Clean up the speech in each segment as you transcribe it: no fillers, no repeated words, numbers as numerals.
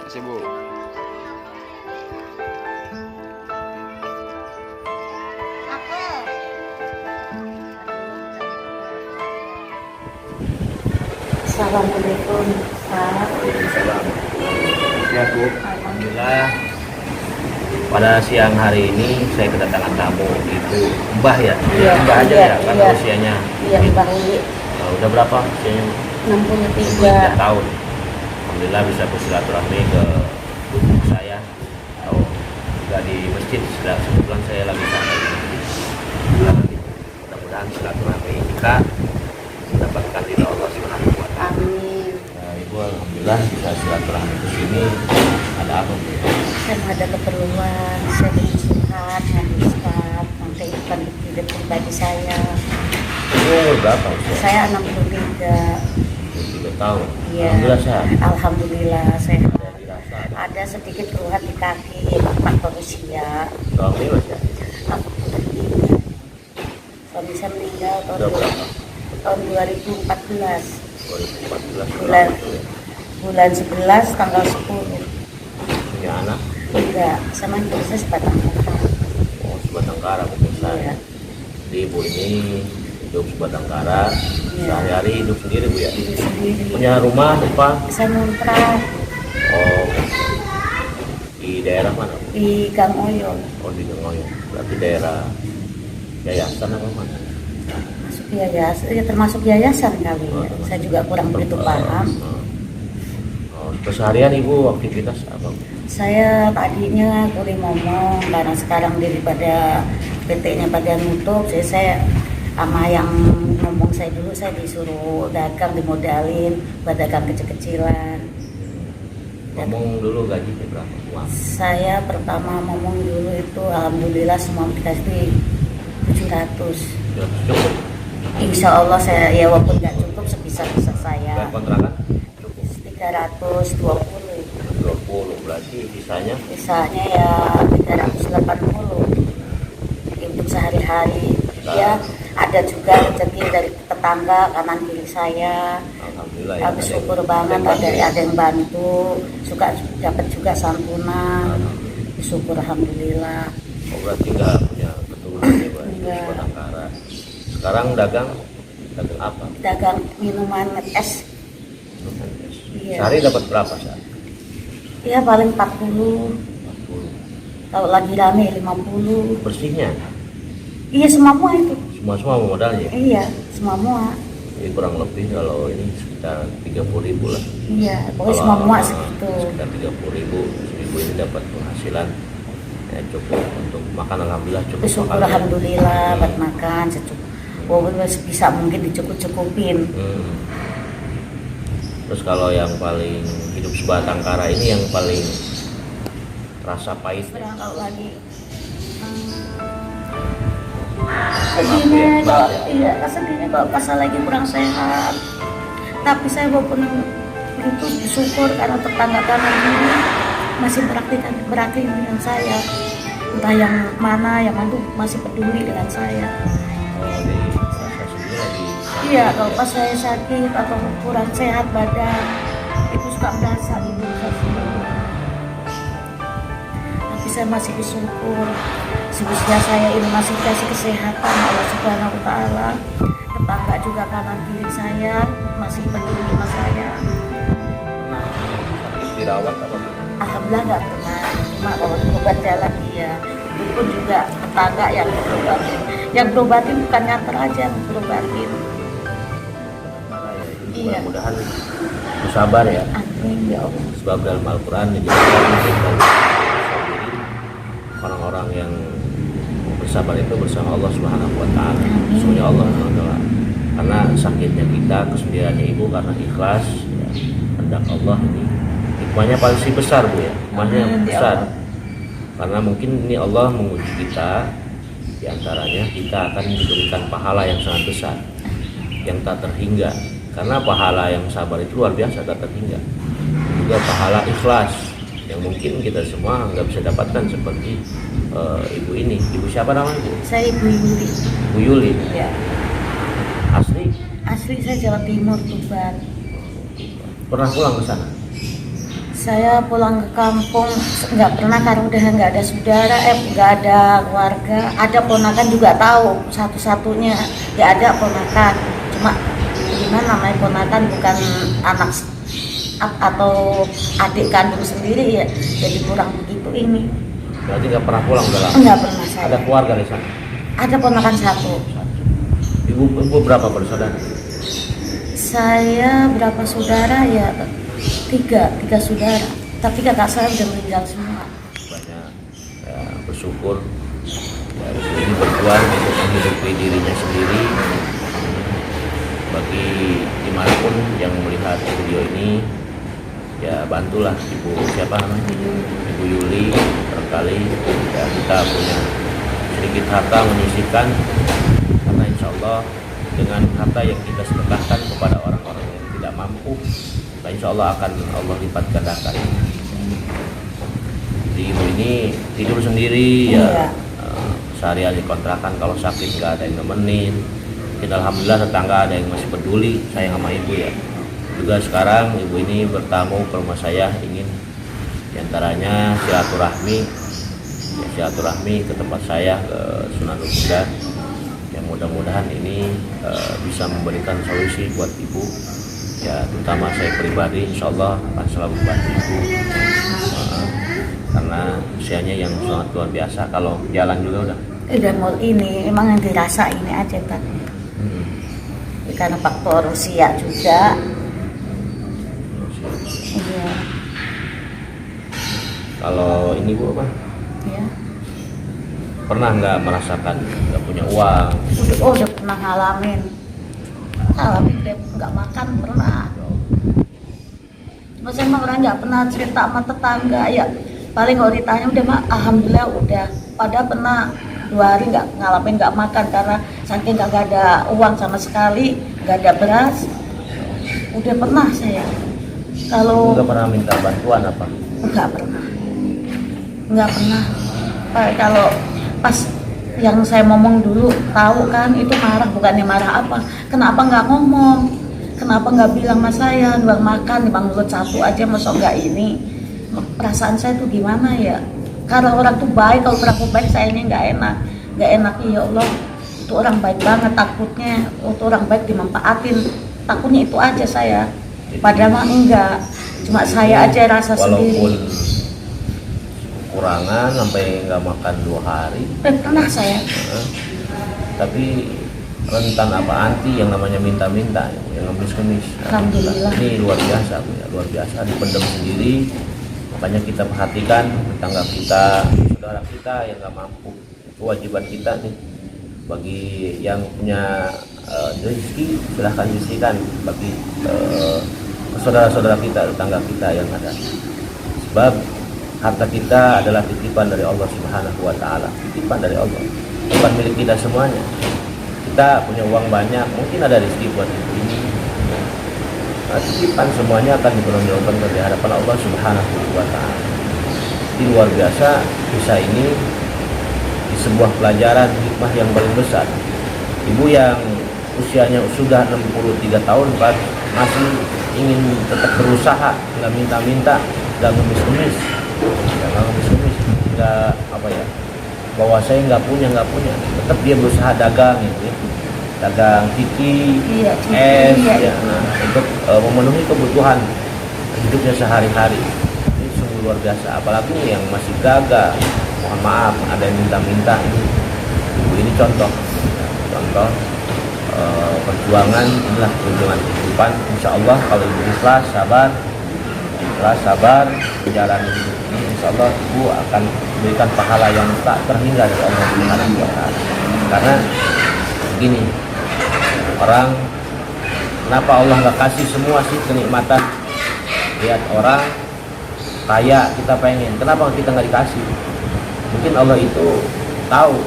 Kasih Bu. Assalamualaikum Pak. Waalaikumsalam. Ya Bu, alhamdulillah pada siang hari ini saya kedatangan tamu Ibu Mbah ya. Iya, Mbah aja iya, ya karena iya. usianya. Iya Mbak Uli, Udah berapa usianya? 63. 3 tahun. Alhamdulillah bisa bersilaturahmi ke ibu saya atau juga di masjid. Kebetulan saya lagi sampai di masjid. Mudah-mudahan silaturahmi kita mendapatkan ridha Allah Subhanahu wa taala. Amin. Ibu alhamdulillah bisa silaturahmi ke sini. Ada apa Bu? Saya ada keperluan, saya ingin curhat, menghabiskan kehidupan hidup pribadi saya. Umur berapa usia? Saya 63. 3 tahun. Iya. Alhamdulillah sehat. Alhamdulillah sehat. Ada dirasa. Ada sedikit keluhan di kaki, faktor usia. Suami masih ada. Aku udah meninggal. Suami saya meninggal Udah berapa? tahun 2014. 2014. Bulan. Itu ya. Bulan 11 tanggal 10. Punya anak. Enggak, sama saya sebatang kara. Oh, sebatang kara pemirsa. Iya. Jadi ibu ini hidup sebatang kara. Iya. Sehari-hari hidup sendiri Bu ya. Hidup sendiri. Punya rumah apa? Saya ngontrak Oh, di daerah mana? di Gang Oyong. Oh, di Gengoyong. Berarti daerah yayasan apa mana? Masuk yayasan, ya termasuk yayasan kali Oh, ya. termasuk. Saya juga kurang begitu paham. Oh, keseharian ibu aktivitas apa? Saya tadinya kuliah ngomong karena sekarang daripada PT-nya pada nutup, jadi saya sama yang ngomong saya dulu saya disuruh dagang dimodalin buat dagang kecil-kecilan. Ngomong dulu gajinya berapa? Uang. Saya pertama ngomong dulu itu alhamdulillah semua dikasih 700. Cukup. Insya Allah saya ya walaupun nggak cukup sebisa-bisa saya. Bayar kontrakan? Cukup. 320. 20 berarti sisanya Misalnya ya 380 untuk sehari-hari. Ya ada juga rezeki dari tetangga kanan kiri saya. alhamdulillah ya. Aku syukur banget ada yang bantu, suka dapat juga santunan. Syukur alhamdulillah. Oh, berarti nggak punya keturunan ya Bu? Enggak. Sebatang kara. Sekarang dagang apa? Dagang minuman es. Iya. Sehari dapat berapa sehari? Ya paling 40. 40. Kalau lagi rame 50. Bersihnya Iya semua itu. semua modalnya. Iya semua. Jadi kurang lebih kalau ini sekitar 30.000 lah. Iya pokoknya Kalau semua segitu. sekitar 30.000 ibu ini dapat penghasilan ya cukup untuk makan alhamdulillah cukup Syukur makan. alhamdulillah buat makan secukup. Walaupun sebisa mungkin dicukup-cukupin. Terus kalau yang paling hidup sebatang kara ini yang paling rasa pahit Kalau lagi ya, sedihnya Mbak, kalau iya sedihnya kalau pas saya lagi kurang sehat. Tapi saya walaupun itu bersyukur karena tetangga kanan kiri masih beraktif dengan saya. Entah yang mana masih peduli dengan saya. kalau di rasa sendiri lagi Iya, kalau pas saya sakit atau kurang sehat badan, itu suka berasa di diri saya sendiri. Tapi saya masih bersyukur, sebesar saya ini masih dikasih kesehatan Allah Subhanahu Wa Taala. Tetangga juga kanan kiri saya masih peduli sama saya. pernah sakit dirawat apa gitu? Alhamdulillah nggak pernah, cuma kalau berobat jalan iya. Itu pun juga tetangga yang berobatin. Yang berobatin bukan nganter aja, yang berobatin. Iya. Mudah-mudahan bersabar ya. Amin ya Allah. Sebab dalam Al-Quran dijelaskan tentang sabirin, orang-orang yang bersabar itu bersama Allah Subhanahu Wa Taala. Semuanya Allah Taala. Karena sakitnya kita, kesendiriannya ibu karena ikhlas, ya, kehendak Allah ini hikmahnya pasti besar Bu ya. Hikmahnya Amin, ya besar. Allah. Karena mungkin ini Allah menguji kita, diantaranya kita akan diberikan pahala yang sangat besar, yang tak terhingga. Karena pahala yang sabar itu luar biasa, tak terhingga. Juga pahala ikhlas yang mungkin kita semua nggak bisa dapatkan seperti ibu ini. Ibu siapa namanya Bu? Saya Ibu Yuli. Bu Yuli. Ya. Asli Asli saya Jawa Timur, Tuban. pernah pulang ke sana? Saya pulang ke kampung nggak pernah karena udah nggak ada saudara, nggak ada keluarga. Ada ponakan juga tahu satu-satunya nggak ada ponakan. Cuma gimana namanya ponakan bukan anak atau adik kandung sendiri ya, jadi kurang begitu ini. Berarti nggak pernah pulang udah lama? Nggak pernah saya. Ada keluarga di sana? Ada ponakan satu. Ibu berapa bersaudara? Saya berapa saudara ya? Tiga saudara. Tapi kakak saya udah meninggal semua. Banyak ya, bersyukur ya, ini berjuang untuk menghidupi dirinya sendiri. Bagi dimanapun yang melihat video ini, ya bantulah Ibu siapa namanya? Ibu Yuli. Barangkali ya, kita punya sedikit harta menyisihkan, karena insya Allah dengan harta yang kita sedekahkan kepada orang-orang yang tidak mampu, nah insya Allah akan Allah lipat gandakan. Jadi ibu ini tidur sendiri ya, sehari-hari kontrakan, kalau sakit nggak ada yang nemenin. Kita alhamdulillah tetangga ada yang masih peduli sayang sama ibu ya. Juga sekarang ibu ini bertamu ke rumah saya, ingin diantaranya silaturahmi ke tempat saya, ke Sunan Huda. Yang mudah-mudahan ini bisa memberikan solusi buat ibu ya, terutama saya pribadi insya Allah akan selalu bantu ibu karena usianya yang sangat luar biasa. Kalau jalan juga udah mau ini emang yang dirasa ini aja kan. Karena faktor usia juga. Iya. Kalau ini Bu apa? Iya. Pernah nggak merasakan nggak punya uang? Udah pernah ngalamin deh, nggak makan pernah. Mas emang orang nggak pernah cerita sama tetangga ya. Paling kalau ditanya udah mak, alhamdulillah udah. Padahal pernah 2 hari nggak makan karena saking nggak ada uang sama sekali, nggak ada beras. Udah pernah saya. Kalau nggak pernah minta bantuan apa? Nggak pernah. Kalau pas yang saya ngomong dulu tahu kan itu marah, bukannya marah apa? Kenapa nggak ngomong? Kenapa nggak bilang sama saya? Nuang makan di mulut satu aja, masuk nggak ini? Perasaan saya tuh gimana ya? Karena orang tuh baik, kalau berlaku baik saya ini nggak enak ya Allah. Itu orang baik banget, takutnya itu orang baik dimanfaatin, takutnya itu aja saya. Padahal mah enggak, cuma saya aja rasa sendiri. Walaupun kurangan sampai nggak makan 2 hari. Pernah saya. Tapi rentan apa anti yang namanya minta-minta, yang ngemis-ngemis. Alhamdulillah. Ini luar biasa Bu ya, luar biasa, dipendam sendiri. Makanya kita perhatikan tetangga kita, saudara kita yang nggak mampu. Itu kewajiban kita nih. Bagi yang punya rezeki, silahkan disediakan bagi saudara-saudara kita, tetangga kita yang ada. Sebab harta kita adalah titipan dari Allah Subhanahu wa Ta'ala, titipan dari Allah, bukan milik kita semuanya. Kita punya uang banyak, mungkin ada rezeki buat ini. Titipan semuanya akan dipertanggungjawabkan di hadapan Allah Subhanahu wa Ta'ala. Di luar biasa kisah ini di sebuah pelajaran hikmah yang paling besar. Ibu yang usianya sudah 63 tahun Pak, masih ingin tetap berusaha, nggak minta-minta, nggak ngemis-ngemis, nggak apa ya, bahwa saya nggak punya, tetap dia berusaha dagang gitu ya. Dagang ciki, es, ya, untuk memenuhi kebutuhan hidupnya sehari-hari. Ini sungguh luar biasa. Apalagi yang masih gagal, mohon maaf, ada yang minta-minta. Ini contoh perjuangan, inilah perjuangan kehidupan. Insya Allah kalau ibu ikhlas, sabar menjalani hidup ini, insya Allah ibu akan memberikan pahala yang tak terhingga dari Allah Subhanahu wa Ta'ala. Karena begini, orang, kenapa Allah nggak kasih semua sih kenikmatan? Lihat orang kaya kita pengen, kenapa kita nggak dikasih? Mungkin Allah itu tahu,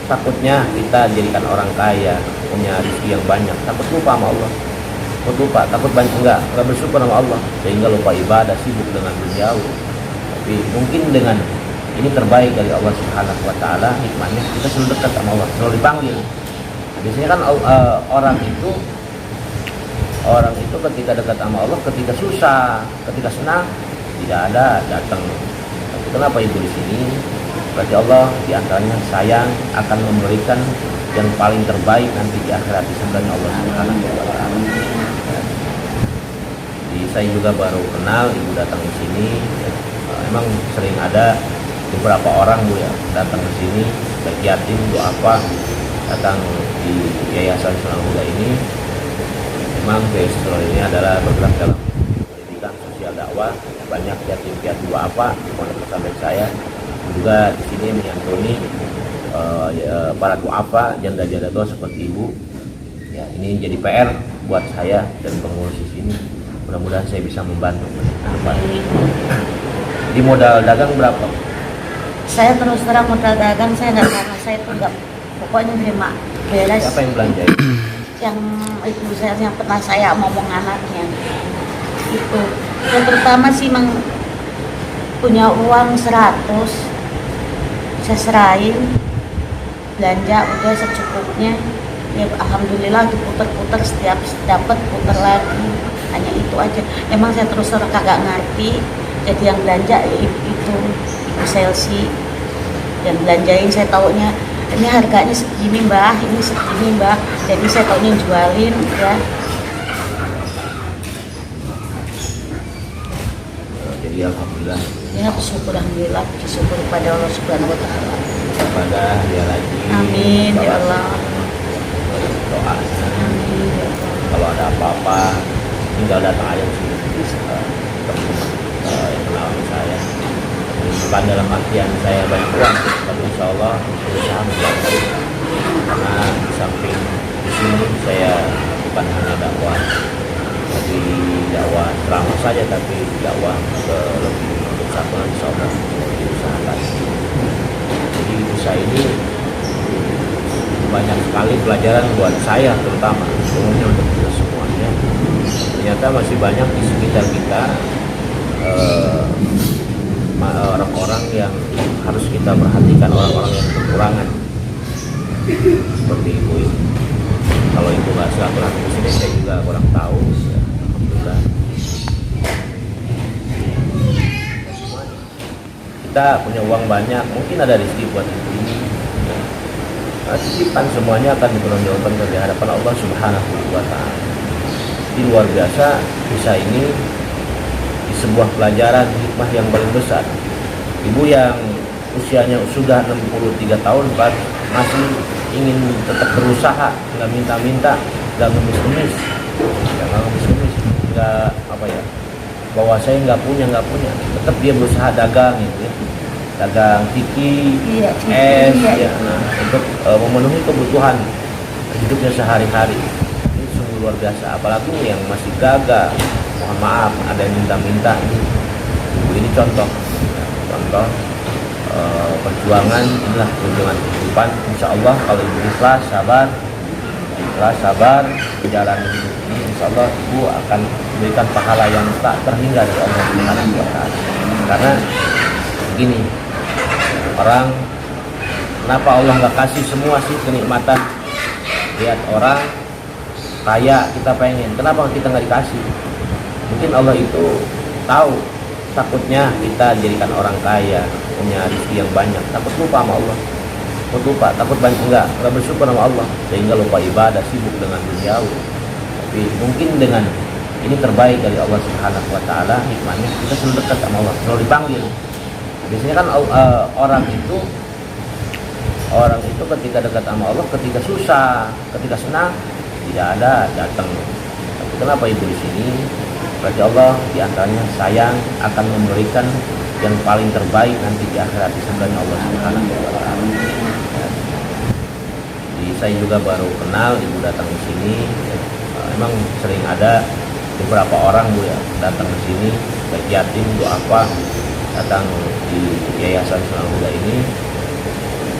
takutnya kita jadikan orang kaya, punya rezeki yang banyak, takut lupa sama Allah, takut banyak nggak bersyukur sama Allah, sehingga lupa ibadah, sibuk dengan duniawi. Tapi mungkin dengan ini terbaik dari Allah Subhanahu wa Ta'ala, hikmahnya kita selalu dekat sama Allah, selalu dipanggil. Biasanya kan orang itu ketika dekat sama Allah, ketika susah, ketika senang, tidak ada datang. Tapi kenapa ibu di sini? Berarti Allah di antaranya sayang akan memberikan yang paling terbaik nanti di akhirat di sebenarnya Allah Subhanahu wa taala. Jadi saya juga baru kenal ibu datang ke sini. Emang sering ada beberapa orang Bu ya datang ke sini baik yatim apa datang di Yayasan Sunnah Huda ini. Memang Yayasan Sunnah ini adalah bergerak dalam pendidikan sosial dakwah, banyak yatim piatu apa di pondok pesantren saya juga di sini menyantuni para duafa janda-janda tua seperti ibu. Ya, ini jadi PR buat saya dan pengurus di sini. Mudah-mudahan saya bisa membantu. Di modal dagang berapa? Saya terus terang modal dagang saya nggak, karena saya tuh nggak, pokoknya terima beres. Siapa yang belanja? Yang itu saya yang pernah saya ngomong anaknya itu. Yang pertama sih punya uang 100 saya serahin, belanja udah secukupnya ya, alhamdulillah diputer-puter, setiap dapat puter lagi, hanya itu aja. Emang saya terus terang kagak ngerti, jadi yang belanja itu Ibu Selsi yang belanjain. Saya taunya ini harganya segini mbah, ini segini mbah, jadi saya taunya jualin ya. Jadi alhamdulillah Ya bersyukur, alhamdulillah, bersyukur kepada Allah Subhanahu wa taala. kepada dia lagi. Amin ya Allah. Doanya Amin ya Allah. kalau ada apa-apa tinggal datang aja ke sini teman-teman yang kenal sama saya. Bukan dalam artian saya banyak uang, tapi insya Allah berusaha membantu. Karena di samping di sini saya bukan hanya dakwah, jadi dakwah ceramah saja, tapi dakwah ke lebih persatuan insya Allah diusahakan. Jadi usaha ini banyak sekali pelajaran buat saya, terutama umumnya untuk kita semuanya. Ternyata masih banyak di sekitar kita orang-orang yang harus kita perhatikan, orang-orang yang kekurangan seperti ibu ini. Kalau ibu nggak silaturahmi di sini saya juga kurang tahu. Ya, alhamdulillah kita punya uang banyak, mungkin ada rezeki buat ibu ini. Titipan semuanya akan dipertanggungjawabkan di hadapan Allah Subhanahu wa taala. Di luar biasa kisah ini di sebuah pelajaran hikmah yang paling besar. Ibu yang usianya sudah 63 tahun masih ingin tetap berusaha, nggak minta-minta, nggak ngemis-ngemis, nggak apa ya, bahwa saya nggak punya, tetap dia berusaha dagang gitu ya. Dagang tiki, Iya, es, iya. ya, nah, untuk memenuhi kebutuhan hidupnya sehari-hari. Ini sungguh luar biasa, apalagi yang masih gagal, mohon maaf, ada yang minta-minta. Ini contoh perjuangan, inilah perjuangan kehidupan. Insya Allah kalau ibu ikhlas, sabar menjalani hidup ini, insya Allah ibu akan memberikan pahala yang tak terhingga dari Allah Subhanahu wa taala. Karena begini, orang, kenapa Allah nggak kasih semua sih kenikmatan? Lihat orang kaya kita pengen, kenapa kita nggak dikasih? Mungkin Allah itu tahu, takutnya kita jadikan orang kaya, punya rezeki yang banyak, takut lupa sama Allah, takut banyak nggak bersyukur sama Allah, sehingga lupa ibadah, sibuk dengan duniawi. Tapi mungkin dengan ini terbaik dari Allah Subhanahu wa taala, hikmahnya kita selalu dekat sama Allah, selalu dipanggil. Biasanya kan orang itu ketika dekat sama Allah, ketika susah, ketika senang, tidak ada datang. Tapi kenapa ibu di sini? Berarti Allah di antaranya sayang akan memberikan yang paling terbaik nanti di akhirat di sebenarnya Allah Subhanahu wa taala. Jadi saya juga baru kenal ibu datang ke sini. Memang sering ada beberapa orang Bu ya datang ke sini baik yatim apa datang di Yayasan Sunnah Huda ini.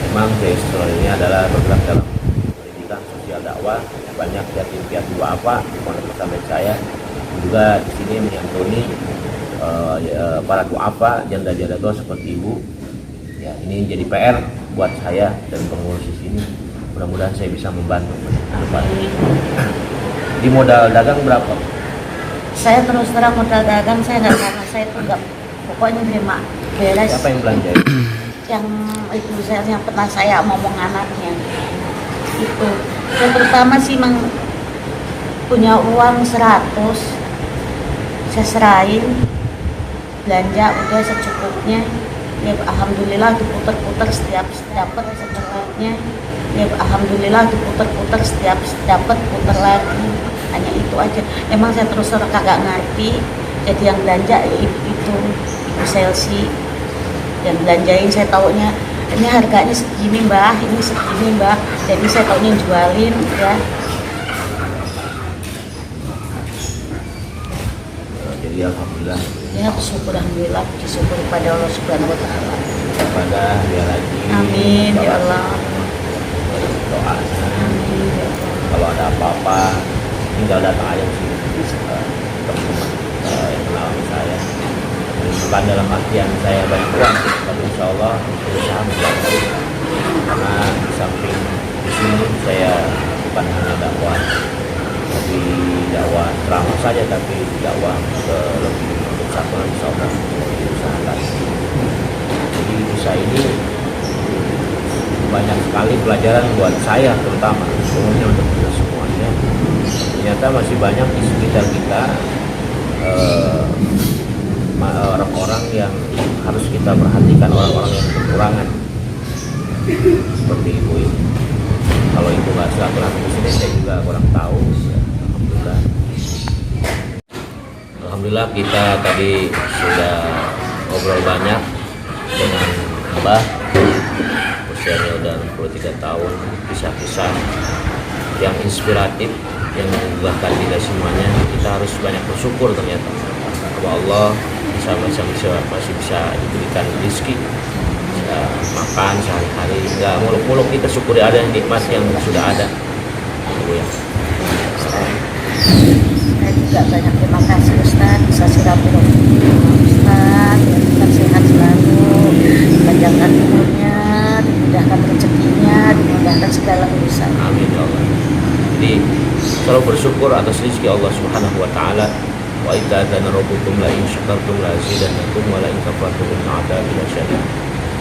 Memang Yayasan Sunnah ini adalah bergerak dalam pendidikan sosial dakwah, banyak yatim piatu apa di pondok pesantren saya juga di sini menyantuni para duafa janda-janda tua seperti ibu. Ya, ini jadi PR buat saya dan pengurus di sini. Mudah-mudahan saya bisa membantu. Di modal dagang berapa? Saya terus terang modal dagang saya nggak, karena saya tuh nggak, pokoknya terima beres. Siapa yang belanja? Yang itu saya yang pernah saya ngomong anaknya itu yang pertama sih punya uang 100 saya serahin belanja udah secukupnya ya alhamdulillah diputer-puter setiap dapat setelahnya ya alhamdulillah diputer-puter setiap dapat puter lagi hanya itu aja emang saya terus kagak ngerti jadi yang belanja itu Ibu Selsi yang belanjain saya taunya ini harganya segini mbah ini segini mbah jadi saya taunya jualin ya. Jadi alhamdulillah Ya bersyukur alhamdulillah bersyukur pada Allah Subhanahu wa taala. pada dia lagi. Amin ya Allah. Doanya. Amin ya Allah. Kalau ada apa-apa tinggal datang aja ke sini. Teman-teman yang kenal sama saya. Bukan dalam artian saya banyak uang, tapi insya Allah berusaha membantu. Karena di samping di sini saya bukan hanya dakwah, tapi dakwah ceramah saja, tapi dakwah ke lebih bersama insya Allah diusahakan. Jadi bisa ini banyak sekali pelajaran buat saya terutama, umumnya untuk kita semuanya. Ternyata masih banyak di sekitar kita orang-orang yang harus kita perhatikan, orang-orang yang kekurangan seperti ibu ini. Kalau ibu nggak silaturahmi di sini saya juga kurang tahu. Ya, alhamdulillah kita tadi sudah ngobrol banyak dengan Mbah, usianya udah 63 tahun, kisah-kisah yang inspiratif yang mengubahkan kita semuanya. Kita harus banyak bersyukur ternyata bahwa Allah masih bisa diberikan rezeki, bisa makan sehari-hari, nggak muluk-muluk, kita syukuri ada nikmat yang sudah ada. Ya. Saya juga banyak terima kasih Ustaz bisa silaturahmi sama Ustaz ya tetap sehat selalu dipanjangkan umurnya dimudahkan rezekinya dimudahkan segala urusan. Amin ya Allah. Jadi selalu bersyukur atas rezeki Allah Subhanahu wa taala. Wa idza kana rabbukum la in syakartum la azidannakum wa la in kafartum inna adzabi lasyadid.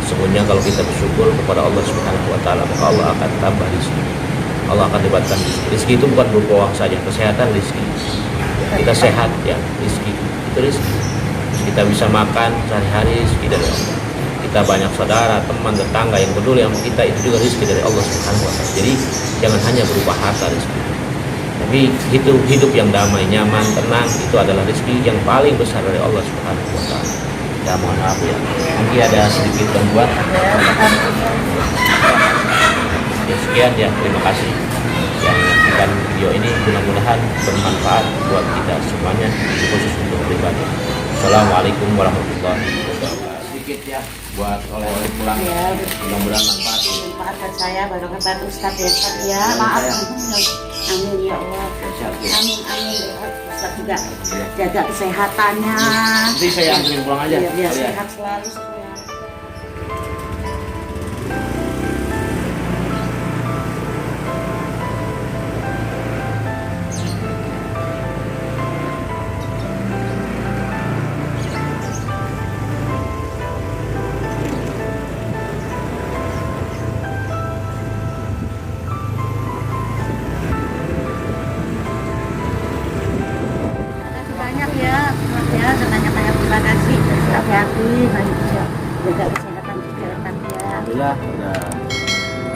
Sesungguhnya kalau kita bersyukur kepada Allah Subhanahu wa taala, maka Allah akan tambah rezeki. Allah akan libatkan rezeki. Rezeki itu bukan berupa uang saja, kesehatan rezeki. Kita sehat ya, rezeki itu rezeki. Kita bisa makan sehari-hari rezeki dari Allah. Kita banyak saudara, teman, tetangga yang peduli sama kita, itu juga rezeki dari Allah Subhanahu wa taala. Jadi jangan hanya berupa harta rezeki. Tapi hidup yang damai, nyaman, tenang itu adalah rezeki yang paling besar dari Allah Subhanahu wa taala. Ya mohon maaf ya. Mungkin ada sedikit gangguan. Ya sekian ya, terima kasih yang menyaksikan video ini, mudah-mudahan bermanfaat buat kita semuanya, khusus untuk pribadi. Assalamualaikum warahmatullahi wabarakatuh. Sedikit ya buat oleh-oleh pulang, Ya, mudah-mudahan manfaat. Manfaatkan saya barokah Ustaz ya Ustaz ya. Maaf. Amin ya Allah. Amin ya Ustaz juga jaga kesehatannya. Nanti saya anterin pulang aja. Biar kalian. sehat selalu semua. Banyak ya, banyak terima kasih. Hati-hati, banyak jaga kesehatan pikiran ya. Alhamdulillah udah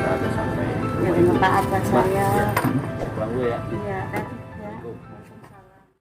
ada sampai. Ya bermanfaat buat saya. Pulang dulu ya. Iya.